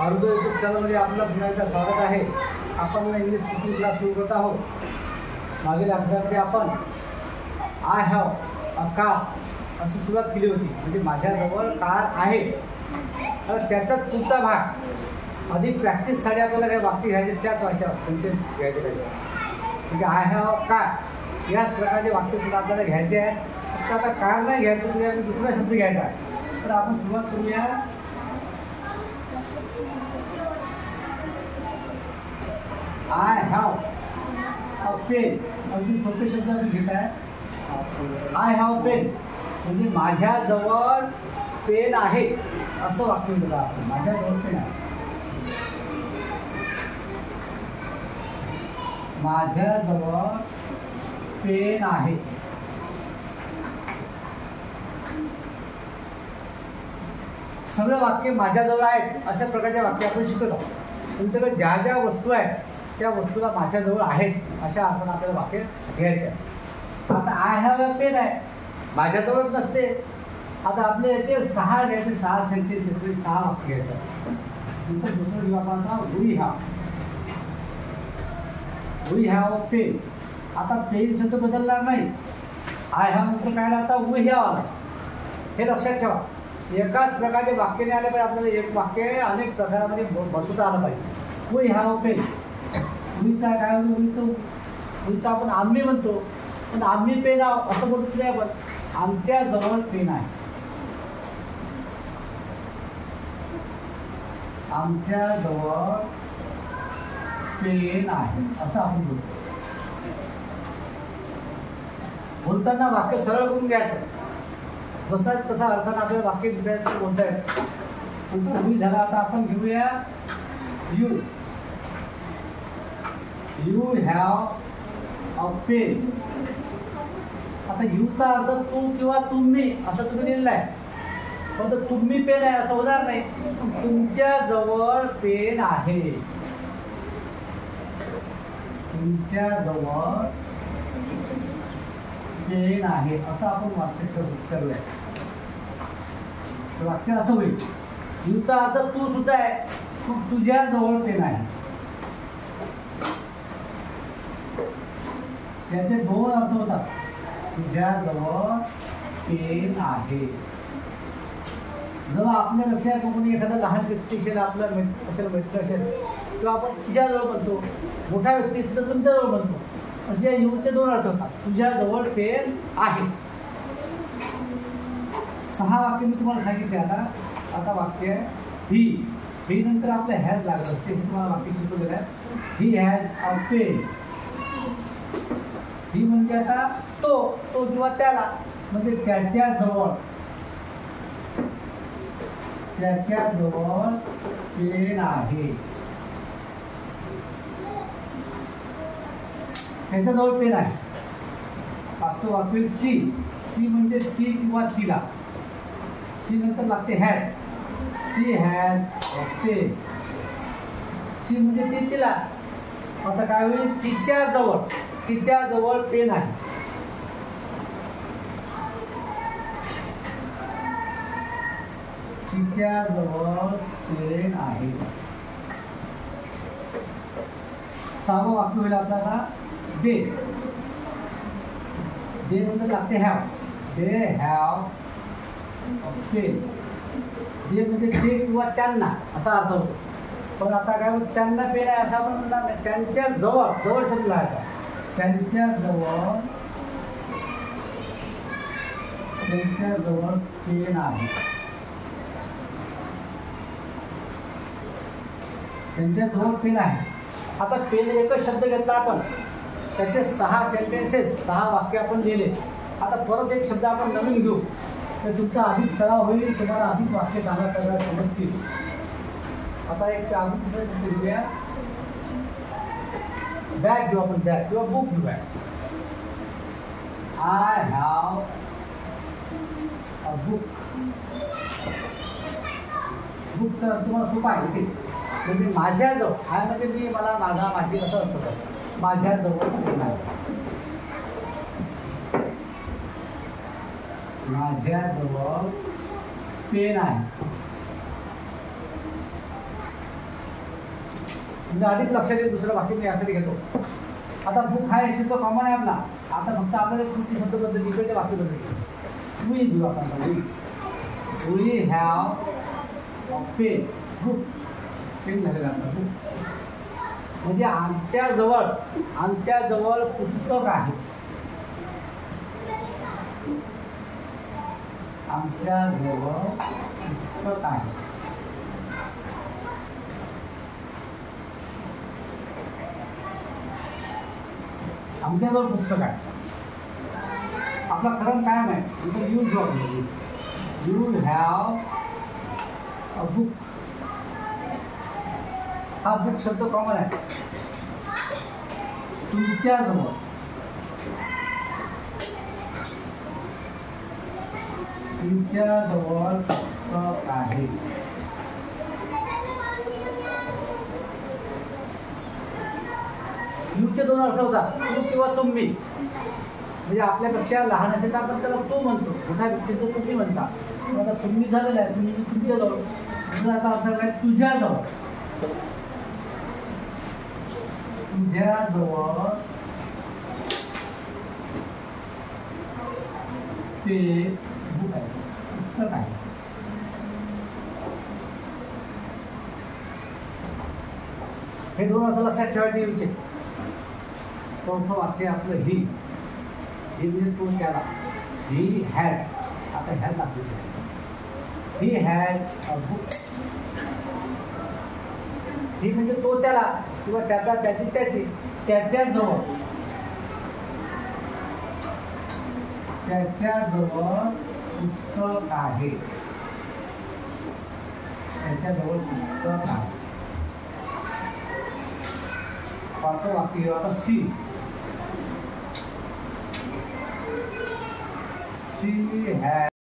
अर्धो YouTube चॅनलमध्ये आपलं पुन्हा एकदा स्वागत आहे. आपण इंग्लिश स्पीकिंग क्लास सुरू करत आहोत. मागील आठवड्यामध्ये आपण आय हॅव अ कार अशी सुरुवात केली होती, म्हणजे माझ्याजवळ कार आहे. तर त्याचाच पुढचा भाग अधिक प्रॅक्टिससाठी आपल्याला काही वाक्य घ्यायचे, त्याच वाक्यावर सेंटेन्स घ्यायचे पाहिजे. म्हणजे आय हॅव कार याच प्रकारचे वाक्य सुद्धा आपल्याला घ्यायचे आहे. फक्त आता कार नाही घ्यायचं, तुझ्या दुसरा शब्द घ्यायचा आहे. तर आपण सुरुवात करूया. I have a pen. अगदी सोपे शब्द आपण घेत आहे. आय हॅव पेन म्हणजे माझ्याजवळ पेन आहे असं वाक्य दिलं आपण. माझ्याजवळ पेन आहे. माझ्याजवळ पेन आहे. सगळं वाक्य माझ्याजवळ आहेत अशा प्रकारचे वाक्य आपण शिकत आहोत. तुमच्याकडे ज्या ज्या वस्तू आहेत त्या वस्तूला माझ्याजवळ आहेत अशा आपण आपल्याला वाक्य घ्यायचे आहे. आता आय हॅव अ पेन आहे, माझ्याजवळच नसते. आता आपले याचे 6 घ्यायचे, 6 सेंटेन्सेस, 6 वाक्य घ्यायचं. नंतर दुसरं घेऊ आपण आता वी हॅव अ पेन. आता पेन शब्द बदलणार नाही. आय हॅव नंतर काय आता वी हॅव आला. हे लक्षात ठेवा. एकाच प्रकारचे वाक्य नाही आले पाहिजे. आपल्याला एक वाक्य अनेक प्रकारामध्ये बसवता आलं पाहिजे. We have a pen. उईचा काय होतं? उईचा आपण आम्ही म्हणतो, पण आम्ही पेन असं बोलतो नाही आपण. आमच्याजवळ पेन आहे. आमच्याजवळ पेन आहे असं आपण बोलतो. बोलताना वाक्य सरळ करून घ्यायचं. जसा तसा अर्थानं आपल्याला वाक्य द्यायचं बोलता येत. तुम्ही झाला. आता आपण घेऊया यू हॅव अ पेन. आता यूचा अर्थ तू किंवा तुम्ही असं तुम्ही लिहिलेलं आहे. पण तुम्ही पेन आहे असं होणार नाही. तुमच्याजवळ पेन आहे. तुमच्याजवळ पेन आहे असं आपण वाक्य करूया. वाक्य असं होईल. यूचा अर्थ तू सुद्धा आहे, मग तुझ्या जवळ पेन आहे. त्याचे 2 अर्थ होतात. तुझ्या जवळ पेन आहे. जेव्हा आपल्या लक्षात कोणी एखादा लहान व्यक्ती असेल, आपला मित्र असेल, किंवा आपण तिच्याजवळ म्हणतो. मोठा व्यक्ती असेल तर तुमच्याजवळ म्हणतो. असे यूचे 2 अर्थ होतात. तुझ्याजवळ पेन आहे. 6 वाक्य मी तुम्हाला सांगितले. आता वाक्य ही नंतर आपलं हॅज लागत असते. हे तुम्हाला वाक्य शिकवलेलं आहे. He has a pen. ही म्हणजे आता तो किंवा त्याला, म्हणजे त्याच्याजवळ पेन आहे. त्याच्याजवळ पेन आहे. वास्तव वाक्य सी म्हणजे ती किंवा तिला. सी नंतर लागते has. She has a pen. She म्हणजे ती तिला. आता काय होईल? तिच्याजवळ पेन आहे. तिच्याजवळ पेन आहे. 6वं वाक्य होईल आपल्याला दे नंतर लागते have. They have a pen. They म्हणजे ते किंवा त्यांना असा अर्थ होतो. पण आता काय होतं? त्यांना पेन आहे असं आपण म्हणणार नाही. त्यांच्याजवळ शब्द लावायचा. त्यांच्याजवळ पेन आहे. त्यांच्याजवळ पेन आहे. आता पेन एकच शब्द घेतला आपण. त्याचे 6 सेंटेन्सेस, 6 वाक्य आपण लिहिले. आता परत एक शब्द आपण नवीन घेऊ, तर तुमचा अधिक सराव होईल. तुम्हाला अधिक वाक्य चांगल्या प्रकारे समजतील. आता एक अजून दुसरा शब्द घेऊया. बॅग घेऊ आपण. बॅग किंवा बुक घेऊया. I have a book. Book तर तुम्हाला सोपा आहे. इथे म्हणजे माझ्याजवळ आहे म्हणजे मी, मला, माझी असं अर्थ करतो. माझ्याजवळ पेन आहे. माझ्याजवळ पेन आहे. म्हणजे अधिक लक्षात येईल. दुसरं वाक्य मी यासाठी घेतो. आता बुक हा एक शब्द कॉमन आहे आपला. आता फक्त आपल्याला पुढची शब्द बदल इकडचे वाक्य बदलते. वी घेऊ आपण. We have a pen. Book pen झालेलं आपलं बुक. म्हणजे आमच्याजवळ पुस्तक आहे. आमच्याजवळ पुस्तक आहे. आमच्याजवळ पुस्तक आहे. आपला खरं काय आहे? You job. You have a book. हा बुक शब्द कॉमन आहे. तुमच्याजवळ पुस्तक आहे. यूचे दोन अर्थ होतात. तू किंवा तुम्ही. म्हणजे आपल्यापेक्षा लहान असेल तर आपण त्याला तू म्हणतो. मोठ्या व्यक्तीचं तुम्ही म्हणता. आता तुम्ही झालेलं आहे. तुम्ही तुमच्याजवळ. दुसरा आता अर्थ काय? तुझ्याजवळ. तुझ्याजवळ ते बुक आहे. पुस्तक आहे. हे दोन अर्थ लक्षात ठेवायचे यूचे. चौथं वाक्य आपलं ही म्हणजे तो त्याला. He has. आता हॅज दाखवली. He has a book. ही म्हणजे तो त्याला किंवा त्याचा त्याची त्याची. त्याच्याजवळ पुस्तक आहे. त्याच्याजवळ पुस्तक आहे. पाचवं वाक्य आता सी हॅज